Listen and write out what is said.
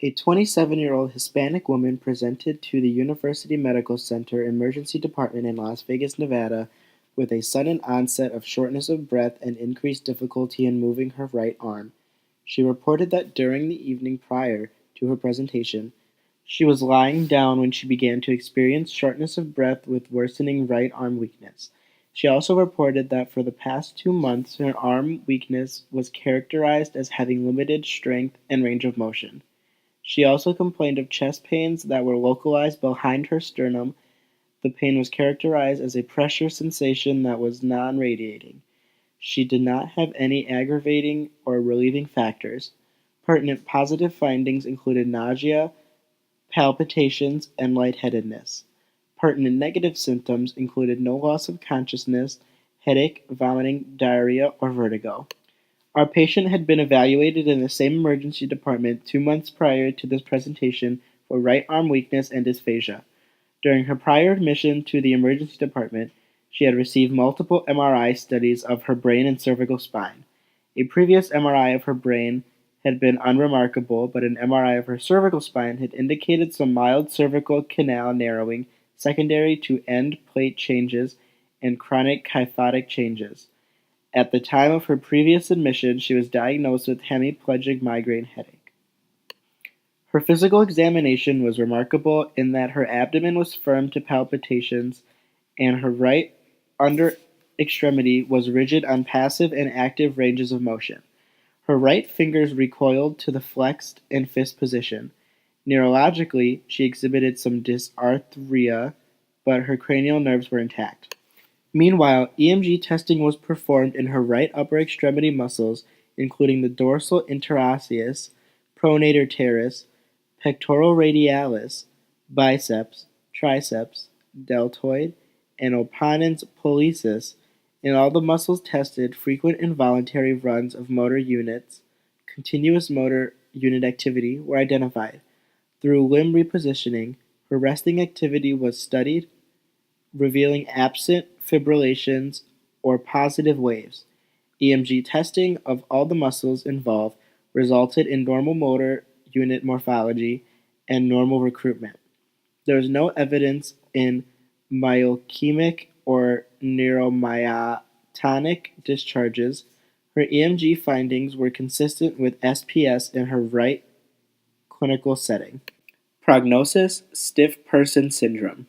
A 27-year-old Hispanic woman presented to the University Medical Center Emergency Department in Las Vegas, Nevada, with a sudden onset of shortness of breath and increased difficulty in moving her right arm. She reported that during the evening prior to her presentation, she was lying down when she began to experience shortness of breath with worsening right arm weakness. She also reported that for the past 2 months, her arm weakness was characterized as having limited strength and range of motion. She also complained of chest pains that were localized behind her sternum. The pain was characterized as a pressure sensation that was non-radiating. She did not have any aggravating or relieving factors. Pertinent positive findings included nausea, palpitations, and lightheadedness. Pertinent negative symptoms included no loss of consciousness, headache, vomiting, diarrhea, or vertigo. Our patient had been evaluated in the same emergency department 2 months prior to this presentation for right arm weakness and dysphagia. During her prior admission to the emergency department, she had received multiple MRI studies of her brain and cervical spine. A previous MRI of her brain had been unremarkable, but an MRI of her cervical spine had indicated some mild cervical canal narrowing secondary to end plate changes and chronic kyphotic changes. At the time of her previous admission, she was diagnosed with hemiplegic migraine headache. Her physical examination was remarkable in that her abdomen was firm to palpitations and her right under extremity was rigid on passive and active ranges of motion. Her right fingers recoiled to the flexed and fist position. Neurologically, she exhibited some dysarthria, but her cranial nerves were intact. Meanwhile, EMG testing was performed in her right upper extremity muscles, including the dorsal interosseous, pronator teres, pectoral radialis, biceps, triceps, deltoid, and opponens pollicis. In all the muscles tested, frequent involuntary runs of motor units, continuous motor unit activity, were identified. Through limb repositioning, her resting activity was studied, revealing absent fibrillations or positive waves. EMG testing of all the muscles involved resulted in normal motor unit morphology and normal recruitment. There was no evidence in myochemic or neuromyotonic discharges. Her EMG findings were consistent with SPS in her right clinical setting. Prognosis: stiff person syndrome.